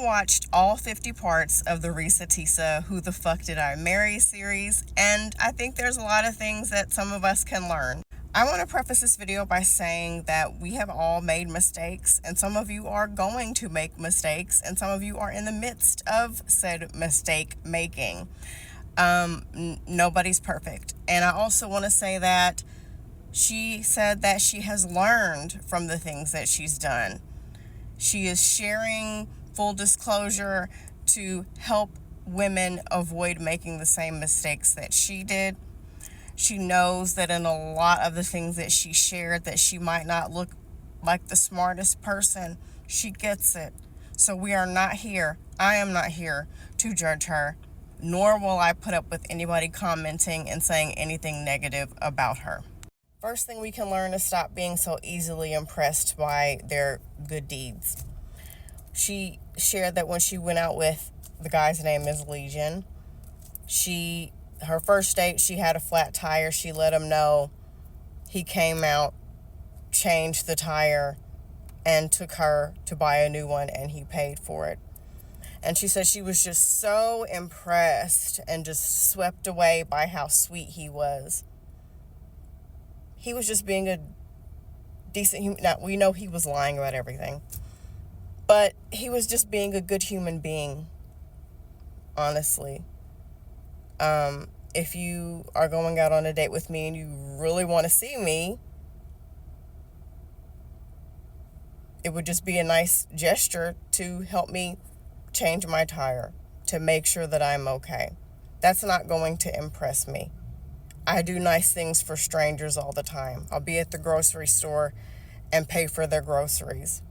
watched all 50 parts of the Reesa Teesa Who the Fuck Did I Marry series, and I think there's a lot of things that some of us can learn. I want to preface this video by saying that we have all made mistakes, and some of you are going to make mistakes, and some of you are in the midst of said mistake making. Nobody's perfect. And I also want to say that she said that she has learned from the things that she's done. She is sharing full disclosure to help women avoid making the same mistakes that she did. She knows that in a lot of the things that she shared that she might not look like the smartest person. She gets it. So we are not here. I am not here to judge her, nor will I put up with anybody commenting and saying anything negative about her. First thing we can learn is stop being so easily impressed by their good deeds. She shared that when she went out with the guy's name is Legion, her first date, she had a flat tire. She let him know. He came out, changed the tire, and took her to buy a new one, and he paid for it. And she said she was just so impressed and just swept away by how sweet he was. He was just being a decent human. Now, we know he was lying about everything, but he was just being a good human being, honestly. If you are going out on a date with me and you really want to see me, it would just be a nice gesture to help me change my tire, to make sure that I'm okay. That's not going to impress me. I do nice things for strangers all the time. I'll be at the grocery store and pay for their groceries.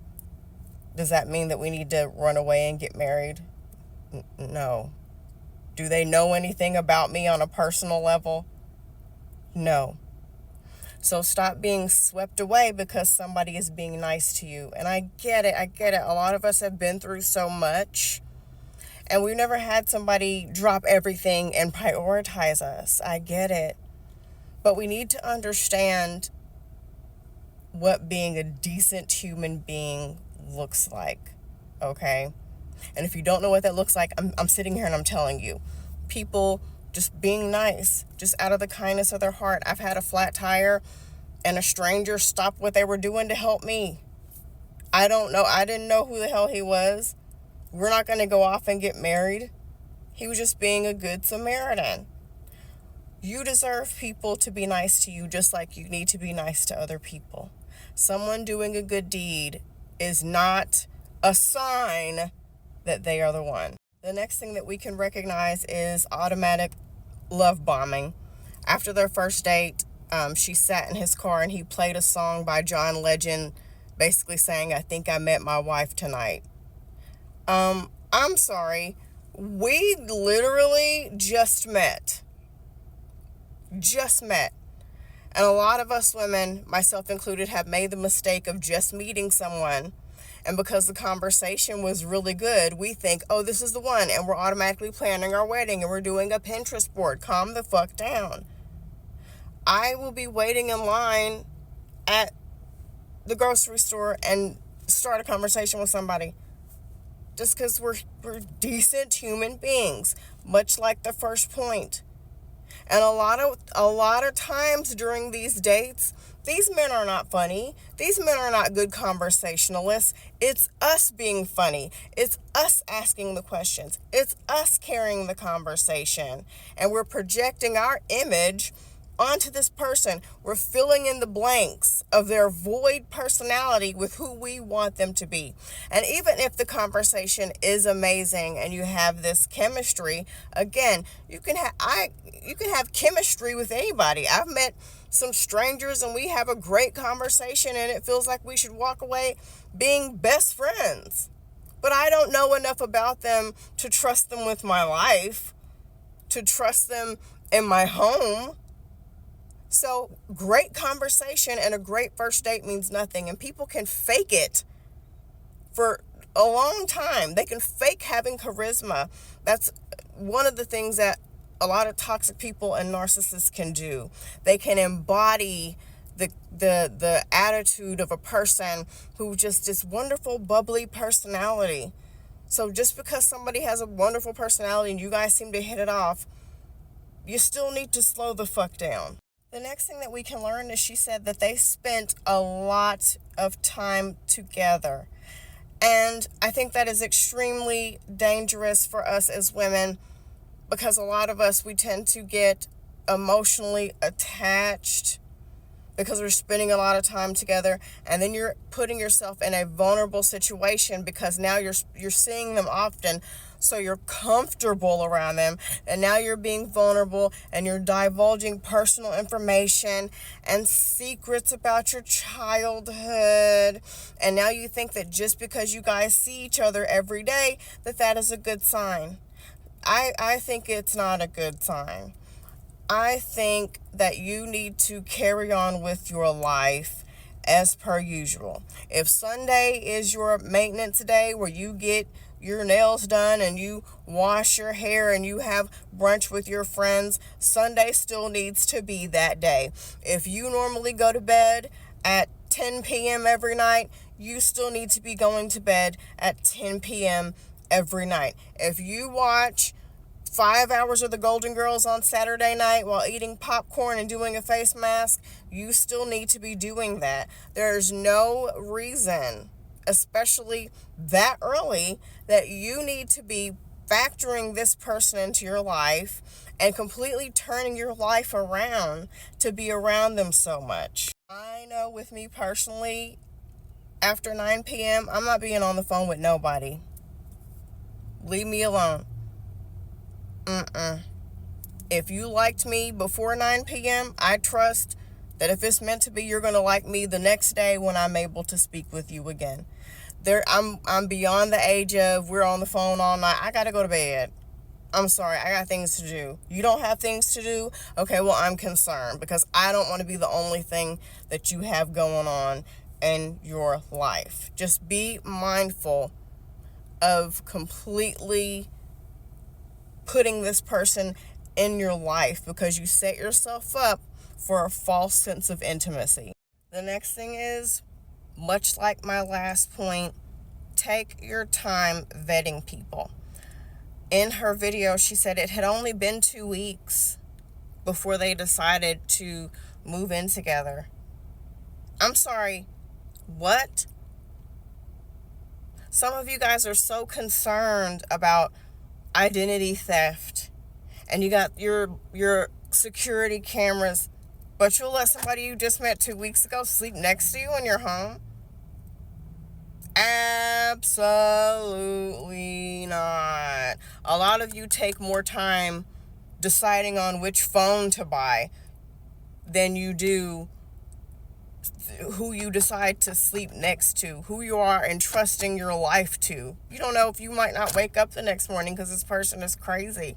Does that mean that we need to run away and get married? No. Do they know anything about me on a personal level? No. So stop being swept away because somebody is being nice to you. And I get it. A lot of us have been through so much, and we've never had somebody drop everything and prioritize us. I get it. But we need to understand what being a decent human being looks like, okay? And if you don't know what that looks like, I'm sitting here and I'm telling you. People just being nice, just out of the kindness of their heart. I've had a flat tire and a stranger stopped what they were doing to help me. I don't know. I didn't know who the hell he was. We're not going to go off and get married. He was just being a good Samaritan. You deserve people to be nice to you just like you need to be nice to other people. Someone doing a good deed is not a sign that they are the one. The next thing that we can recognize is automatic love bombing. After their first date, she sat in his car and he played a song by John Legend, basically saying, "I think I met my wife tonight." I'm sorry. We literally just met. And a lot of us women, myself included, have made the mistake of just meeting someone. And because the conversation was really good, we think, oh, this is the one. And we're automatically planning our wedding and we're doing a Pinterest board. Calm the fuck down. I will be waiting in line at the grocery store and start a conversation with somebody. Just because we're decent human beings, much like the first point. And a lot of times during these dates, these men are not funny. These men are not good conversationalists. It's us being funny. It's us asking the questions. It's us carrying the conversation. And we're projecting our image onto this person. We're filling in the blanks of their void personality with who we want them to be. And even if the conversation is amazing and you have this chemistry, again, you can have chemistry with anybody. I've met some strangers and we have a great conversation and it feels like we should walk away being best friends. But I don't know enough about them to trust them with my life, to trust them in my home. So great conversation and a great first date means nothing. And people can fake it for a long time. They can fake having charisma. That's one of the things that a lot of toxic people and narcissists can do. They can embody the attitude of a person who just this wonderful, bubbly personality. So just because somebody has a wonderful personality and you guys seem to hit it off, you still need to slow the fuck down. The next thing that we can learn is she said that they spent a lot of time together. And I think that is extremely dangerous for us as women, because a lot of us, we tend to get emotionally attached because we're spending a lot of time together, and then you're putting yourself in a vulnerable situation because now you're seeing them often, so you're comfortable around them, and now you're being vulnerable and you're divulging personal information and secrets about your childhood, and now you think that just because you guys see each other every day that is a good sign. I think it's not a good sign. I think that you need to carry on with your life as per usual. If Sunday is your maintenance day where you get your nails done and you wash your hair and you have brunch with your friends, Sunday still needs to be that day. If you normally go to bed at 10 p.m. every night, you still need to be going to bed at 10 p.m. every night. If you watch 5 hours of the Golden Girls on Saturday night while eating popcorn and doing a face mask, you still need to be doing that. There's no reason, especially that early, that you need to be factoring this person into your life and completely turning your life around to be around them so much. I know with me personally, after 9 p.m., I'm not being on the phone with nobody. Leave me alone. If you liked me before 9 p.m., I trust that if it's meant to be, you're going to like me the next day when I'm able to speak with you again. I'm beyond the age of we're on the phone all night. I got to go to bed. I'm sorry, I got things to do. You don't have things to do? Okay, well, I'm concerned because I don't want to be the only thing that you have going on in your life. Just be mindful of completely putting this person in your life because you set yourself up for a false sense of intimacy. The next thing is, much like my last point, take your time vetting people. In her video, she said it had only been 2 weeks before they decided to move in together. I'm sorry, what? Some of you guys are so concerned about identity theft and you got your security cameras, but you'll let somebody you just met 2 weeks ago sleep next to you in your home? Absolutely not. A lot of you take more time deciding on which phone to buy than you do who you decide to sleep next to, who you are entrusting your life to. You don't know if you might not wake up the next morning because this person is crazy.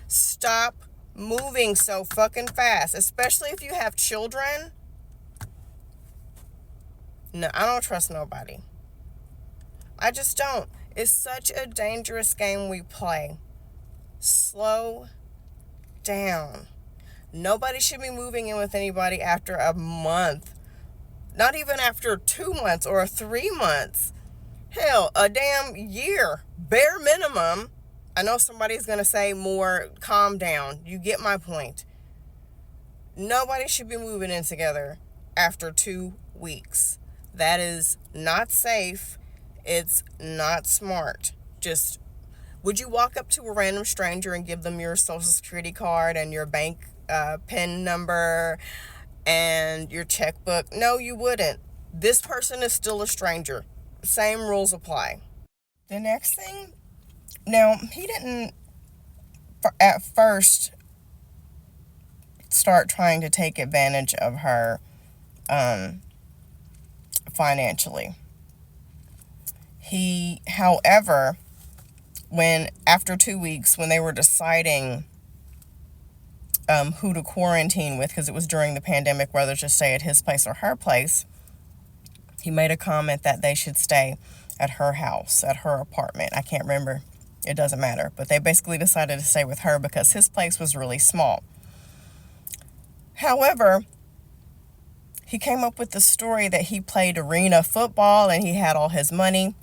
Stop moving so fucking fast, especially if you have children. No, I don't trust nobody. I just don't. It's such a dangerous game we play. Slow down. Nobody should be moving in with anybody after a month. Not even after 2 months or 3 months. Hell, a damn year. Bare minimum. I know somebody's going to say more, calm down. You get my point. Nobody should be moving in together after 2 weeks. That is not safe. It's not smart. Just, would you walk up to a random stranger and give them your social security card and your bank PIN number and your checkbook? No, you wouldn't. This person is still a stranger. Same rules apply. The next thing, now, he didn't at first start trying to take advantage of her financially. However, after 2 weeks, when they were deciding who to quarantine with, because it was during the pandemic, whether to stay at his place or her place, he made a comment that they should stay at her house, at her apartment. I can't remember. It doesn't matter. But they basically decided to stay with her because his place was really small. However, he came up with the story that he played arena football and he had all his money.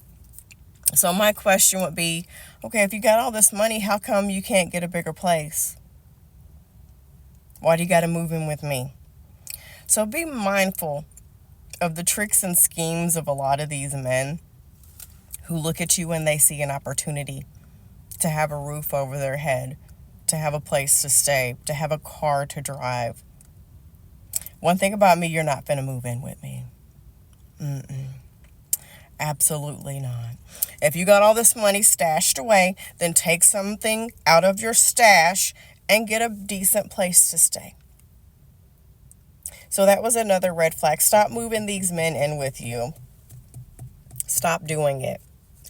So my question would be, okay, if you got all this money, how come you can't get a bigger place? Why do you got to move in with me? So be mindful of the tricks and schemes of a lot of these men who look at you when they see an opportunity to have a roof over their head, to have a place to stay, to have a car to drive. One thing about me, you're not finna move in with me. Absolutely not. If you got all this money stashed away, then take something out of your stash and get a decent place to stay. So that was another red flag. Stop moving these men in with you. Stop doing it.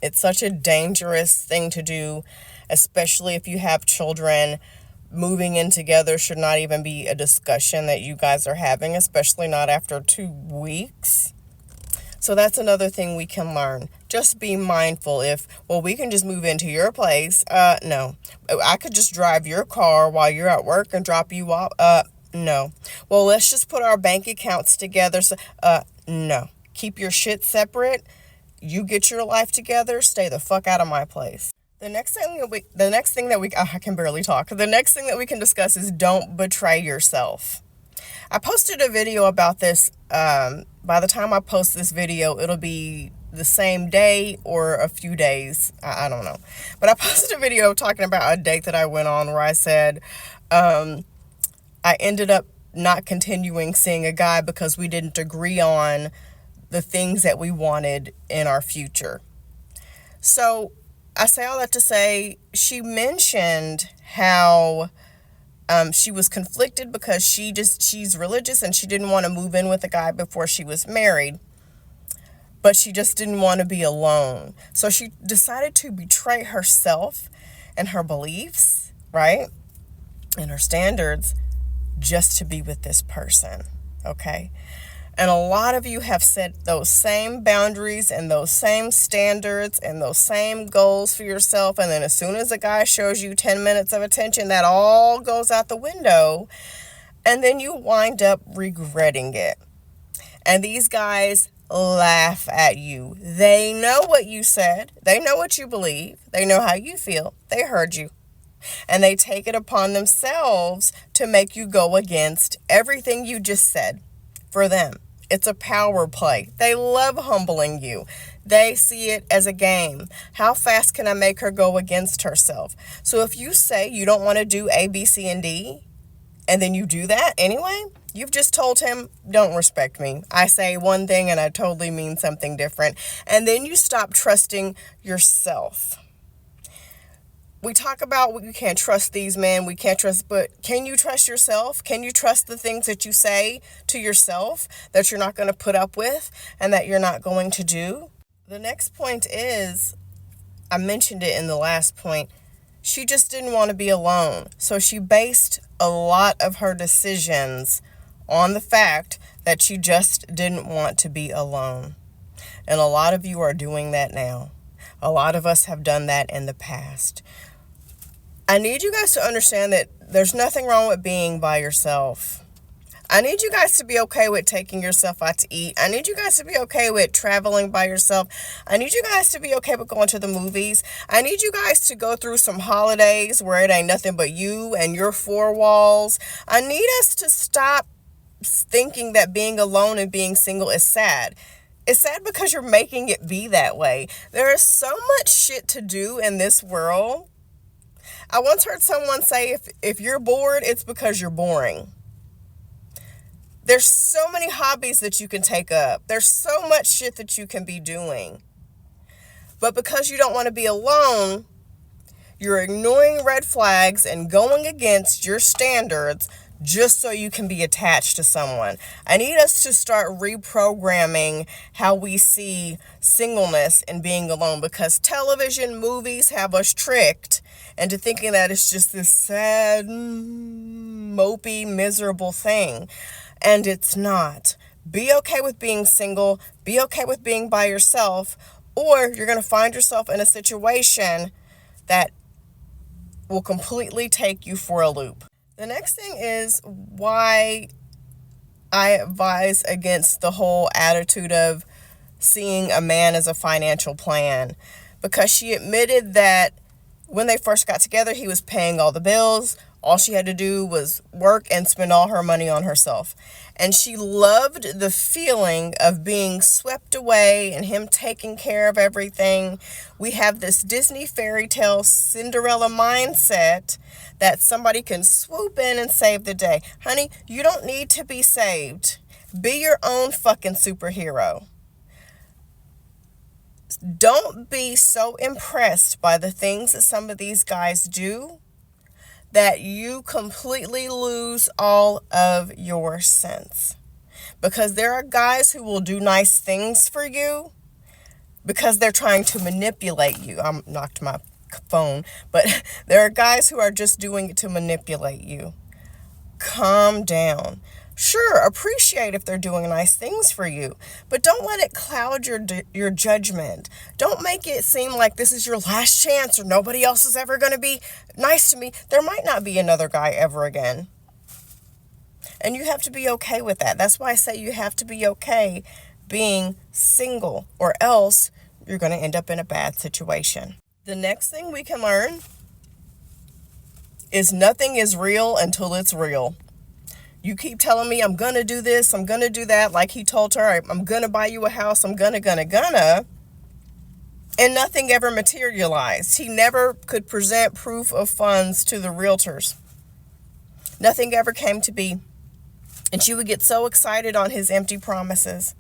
It's such a dangerous thing to do, especially if you have children. Moving in together should not even be a discussion that you guys are having, especially not after 2 weeks. So that's another thing we can learn. Just be mindful. We can just move into your place. No. I could just drive your car while you're at work and drop you off. No. Well, let's just put our bank accounts together. So, no. Keep your shit separate. You get your life together. Stay the fuck out of my place. The next thing that we I can barely talk. The next thing that we can discuss is don't betray yourself. I posted a video about this. By the time I post this video, it'll be the same day or a few days. I don't know. But I posted a video talking about a date that I went on where I said I ended up not continuing seeing a guy because we didn't agree on the things that we wanted in our future. So I say all that to say, she mentioned how she was conflicted because she's religious and she didn't want to move in with a guy before she was married, but she just didn't want to be alone. So she decided to betray herself and her beliefs, right? And her standards just to be with this person, okay? And a lot of you have set those same boundaries and those same standards and those same goals for yourself. And then as soon as a guy shows you 10 minutes of attention, that all goes out the window. And then you wind up regretting it. And these guys laugh at you. They know what you said. They know what you believe. They know how you feel. They heard you. And they take it upon themselves to make you go against everything you just said. For them, it's a power play. They love humbling you. They see it as a game. How fast can I make her go against herself? So if you say you don't want to do A, B, C, and D, and then you do that anyway, you've just told him, don't respect me. I say one thing and I totally mean something different. And then you stop trusting yourself. We talk about we can't trust these men, we can't trust, but can you trust yourself? Can you trust the things that you say to yourself that you're not going to put up with and that you're not going to do? The next point is, I mentioned it in the last point, she just didn't want to be alone. So she based a lot of her decisions on the fact that she just didn't want to be alone. And a lot of you are doing that now. A lot of us have done that in the past. I need you guys to understand that there's nothing wrong with being by yourself. I need you guys to be okay with taking yourself out to eat. I need you guys to be okay with traveling by yourself. I need you guys to be okay with going to the movies. I need you guys to go through some holidays where it ain't nothing but you and your four walls. I need us to stop thinking that being alone and being single is sad. It's sad because you're making it be that way. There is so much shit to do in this world. I once heard someone say, if you're bored, it's because you're boring. There's so many hobbies that you can take up. There's so much shit that you can be doing. But because you don't want to be alone, you're ignoring red flags and going against your standards just so you can be attached to someone. I need us to start reprogramming how we see singleness and being alone, because television, movies have us tricked into thinking that it's just this sad, mopey, miserable thing. And it's not. Be okay with being single. Be okay with being by yourself. Or you're going to find yourself in a situation that will completely take you for a loop. The next thing is why I advise against the whole attitude of seeing a man as a financial plan. because she admitted that when they first got together, he was paying all the bills. All she had to do was work and spend all her money on herself. And she loved the feeling of being swept away and him taking care of everything. We have this Disney fairy tale Cinderella mindset that somebody can swoop in and save the day. Honey, you don't need to be saved. Be your own fucking superhero. Don't be so impressed by the things that some of these guys do that you completely lose all of your sense. Because there are guys who will do nice things for you because they're trying to manipulate you. I knocked my phone, but there are guys who are just doing it to manipulate you. Calm down. Sure, appreciate if they're doing nice things for you, but don't let it cloud your judgment. Don't make it seem like this is your last chance or nobody else is ever going to be nice to me. There might not be another guy ever again. And you have to be okay with that. That's why I say you have to be okay being single, or else you're going to end up in a bad situation. The next thing we can learn is nothing is real until it's real. You keep telling me I'm going to do this, I'm going to do that, like he told her, I'm going to buy you a house, I'm gonna, and nothing ever materialized. He never could present proof of funds to the realtors. Nothing ever came to be. And she would get so excited on his empty promises.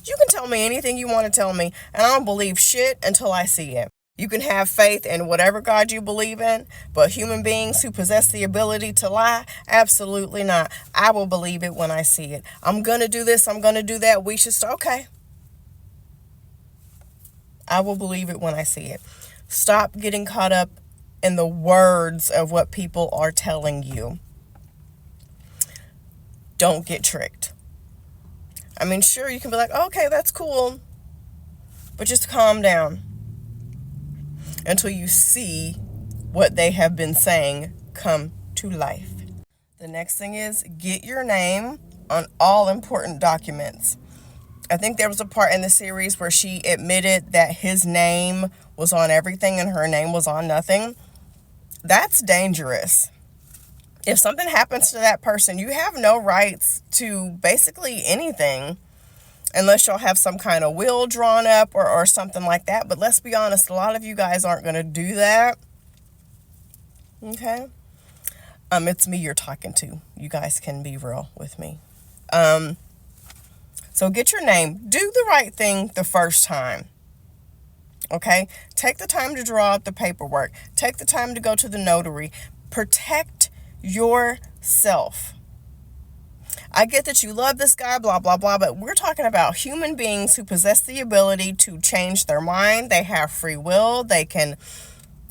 You can tell me anything you want to tell me, and I don't believe shit until I see it. You can have faith in whatever God you believe in, but human beings who possess the ability to lie, absolutely not. I will believe it when I see it. I'm going to do this, I'm going to do that. We should start. Okay. I will believe it when I see it. Stop getting caught up in the words of what people are telling you. Don't get tricked. I mean, sure, you can be like, okay, that's cool, but just calm down until you see what they have been saying come to life. The next thing is get your name on all important documents. I think there was a part in the series where she admitted that his name was on everything and her name was on nothing. That's dangerous. If something happens to that person, you have no rights to basically anything unless you'll have some kind of will drawn up or something like that. But let's be honest, a lot of you guys aren't going to do that. Okay? It's me you're talking to. You guys can be real with me. So get your name. Do the right thing the first time. Okay? Take the time to draw out the paperwork. Take the time to go to the notary. Protect yourself. I get that you love this guy, blah, blah, blah, but we're talking about human beings who possess the ability to change their mind. They have free will.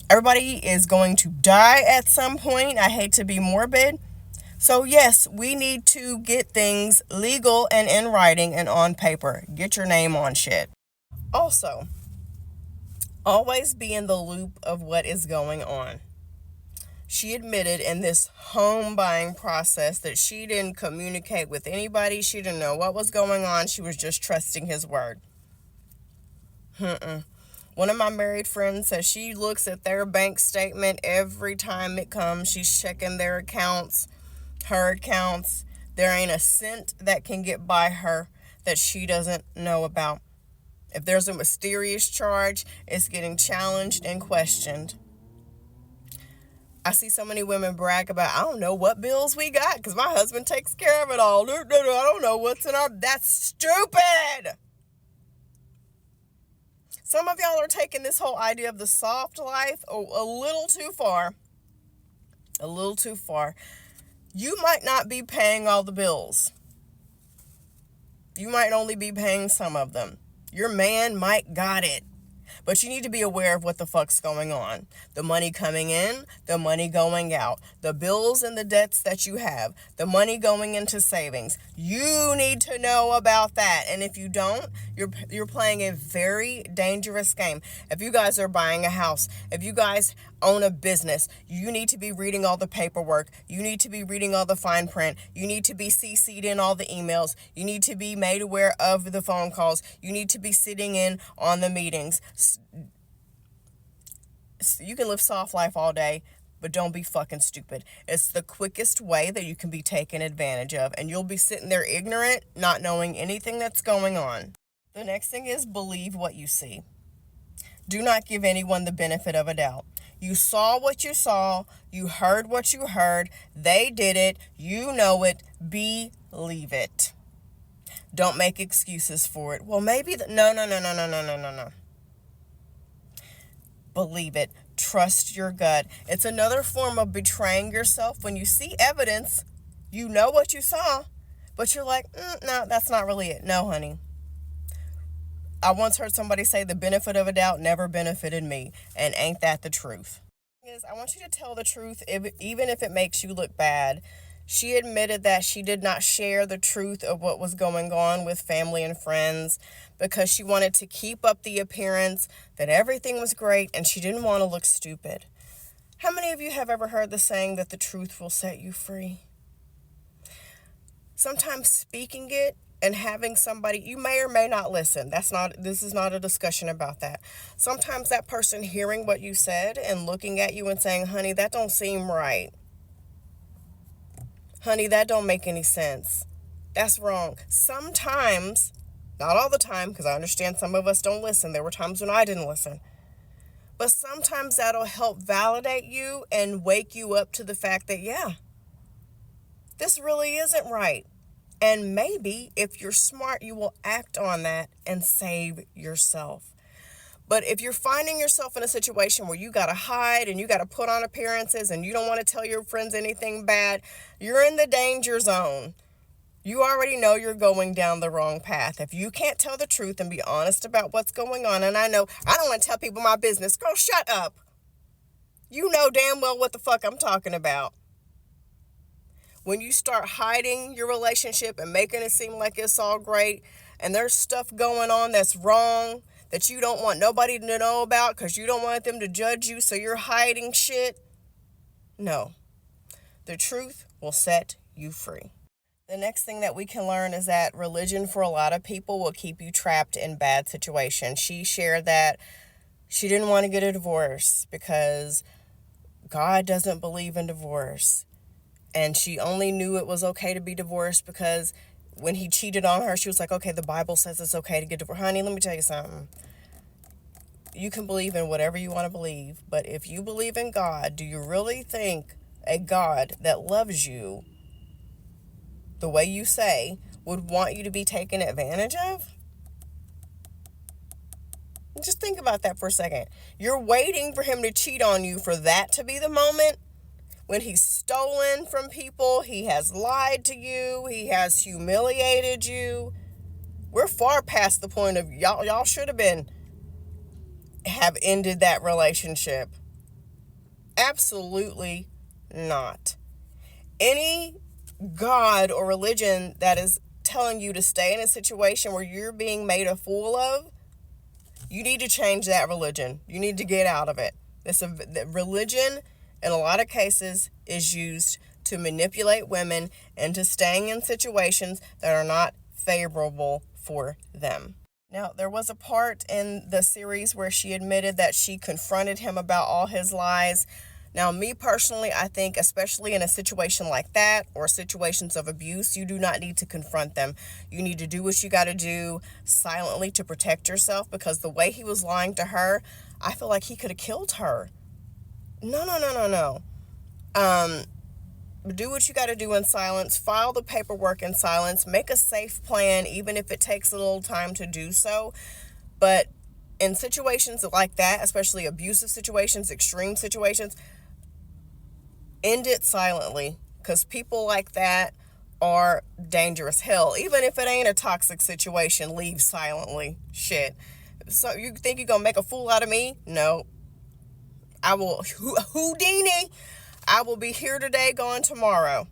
Everybody is going to die at some point. I hate to be morbid. So yes, we need to get things legal and in writing and on paper. Get your name on shit. Also, always be in the loop of what is going on. She admitted in this home buying process that she didn't communicate with anybody. She didn't know what was going on. She was just trusting his word. One of my married friends says she looks at their bank statement every time it comes. She's checking their accounts, her accounts. There ain't a cent that can get by her that she doesn't know about. If there's a mysterious charge, it's getting challenged and questioned. I see so many women brag about, I don't know what bills we got because my husband takes care of it all. I don't know what's in our... That's stupid. Some of y'all are taking this whole idea of the soft life a little too far. A little too far. You might not be paying all the bills. You might only be paying some of them. Your man might got it. But you need to be aware of what the fuck's going on. The money coming in, the money going out, the bills and the debts that you have, the money going into savings. You need to know about that. And if you don't, you're playing a very dangerous game. If you guys are buying a house, if you guys own a business, you need to be reading all the paperwork. You need to be reading all the fine print. You need to be CC'd in all the emails. You need to be made aware of the phone calls. You need to be sitting in on the meetings. You can live soft life all day, but don't be fucking stupid. It's the quickest way that you can be taken advantage of, and you'll be sitting there ignorant, not knowing anything that's going on. The next thing is believe what you see. Do not give anyone the benefit of a doubt. You saw what you saw. You heard what you heard. They did it. You know it. Believe it. Don't make excuses for it. Well, maybe no. Believe it. Trust your gut. It's another form of betraying yourself when you see evidence. You know what you saw, but you're like, no, that's not really it. No, honey. I once heard somebody say the benefit of a doubt never benefited me, and ain't that the truth? I want you to tell the truth, even if it makes you look bad. She admitted that she did not share the truth of what was going on with family and friends because she wanted to keep up the appearance that everything was great and she didn't want to look stupid. How many of you have ever heard the saying that the truth will set you free? Sometimes speaking it and having somebody, you may or may not listen. This is not a discussion about that. Sometimes that person hearing what you said and looking at you and saying, honey, that don't seem right. Honey, that don't make any sense. That's wrong. Sometimes, not all the time, because I understand some of us don't listen. There were times when I didn't listen. But sometimes that'll help validate you and wake you up to the fact that, yeah, this really isn't right. And maybe if you're smart, you will act on that and save yourself. But if you're finding yourself in a situation where you got to hide and you got to put on appearances and you don't want to tell your friends anything bad, you're in the danger zone. You already know you're going down the wrong path. If you can't tell the truth and be honest about what's going on, and I know I don't want to tell people my business. Girl, shut up. You know damn well what the fuck I'm talking about. When you start hiding your relationship and making it seem like it's all great and there's stuff going on that's wrong that you don't want nobody to know about because you don't want them to judge you, so you're hiding shit. No. The truth will set you free. The next thing that we can learn is that religion for a lot of people will keep you trapped in bad situations. She shared that she didn't want to get a divorce because God doesn't believe in divorce. And she only knew it was okay to be divorced because when he cheated on her, she was like, okay, the Bible says it's okay to get divorced. Honey, let me tell you something. You can believe in whatever you want to believe, but if you believe in God, do you really think a God that loves you the way you say would want you to be taken advantage of? Just think about that for a second. You're waiting for him to cheat on you for that to be the moment? When he's stolen from people, he has lied to you, he has humiliated you. We're far past the point of y'all should have ended that relationship. Absolutely not. Any God or religion that is telling you to stay in a situation where you're being made a fool of, you need to change that religion. You need to get out of it. Religion, in a lot of cases, is used to manipulate women into staying in situations that are not favorable for them. Now, there was a part in the series where she admitted that she confronted him about all his lies. Now, me personally, I think especially in a situation like that or situations of abuse, you do not need to confront them. You need to do what you got to do silently to protect yourself, because the way he was lying to her, I feel like he could have killed her. No. Do what you got to do in silence. File the paperwork in silence. Make a safe plan, even if it takes a little time to do so. But in situations like that, especially abusive situations, extreme situations, end it silently, because people like that are dangerous. Hell, even if it ain't a toxic situation, leave silently. Shit. So you think you're gonna make a fool out of me? No. I will Houdini. I will be here today, gone tomorrow.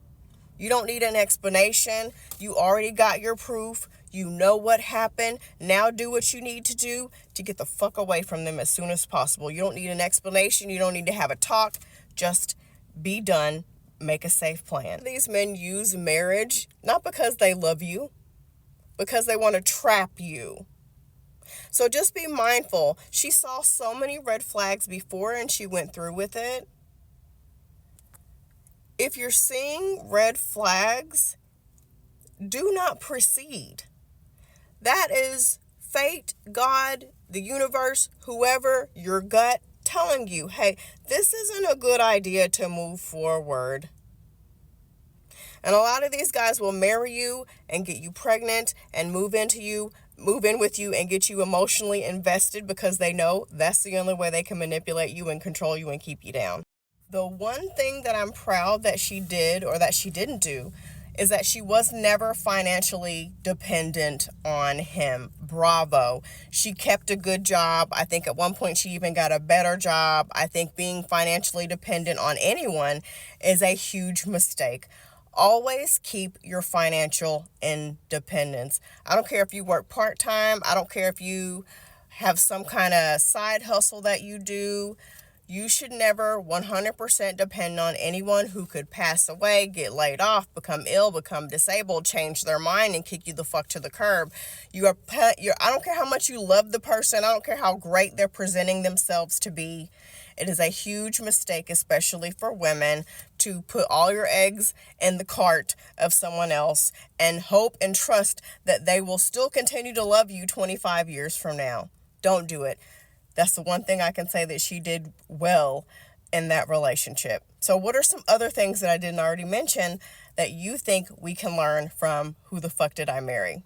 You don't need an explanation. You already got your proof. You know what happened. Now do what you need to do to get the fuck away from them as soon as possible. You don't need an explanation. You don't need to have a talk. Just be done. Make a safe plan. These men use marriage not because they love you, because they want to trap you. So just be mindful. She saw so many red flags before and she went through with it. If you're seeing red flags, do not proceed. That is fate, God, the universe, whoever, your gut telling you, hey, this isn't a good idea to move forward. And a lot of these guys will marry you and get you pregnant and move in with you and get you emotionally invested because they know that's the only way they can manipulate you and control you and keep you down. The one thing that I'm proud that she did or that she didn't do is that she was never financially dependent on him. Bravo. She kept a good job. I think at one point she even got a better job. I think being financially dependent on anyone is a huge mistake. Always keep your financial independence. I don't care if you work part-time. I don't care if you have some kind of side hustle that you do. You should never 100% depend on anyone who could pass away, get laid off, become ill, become disabled, change their mind, and kick you the fuck to the curb. I don't care how much you love the person. I don't care how great they're presenting themselves to be. It is a huge mistake, especially for women, to put all your eggs in the cart of someone else and hope and trust that they will still continue to love you 25 years from now. Don't do it. That's the one thing I can say that she did well in that relationship. So what are some other things that I didn't already mention that you think we can learn from Who the Fuck Did I Marry?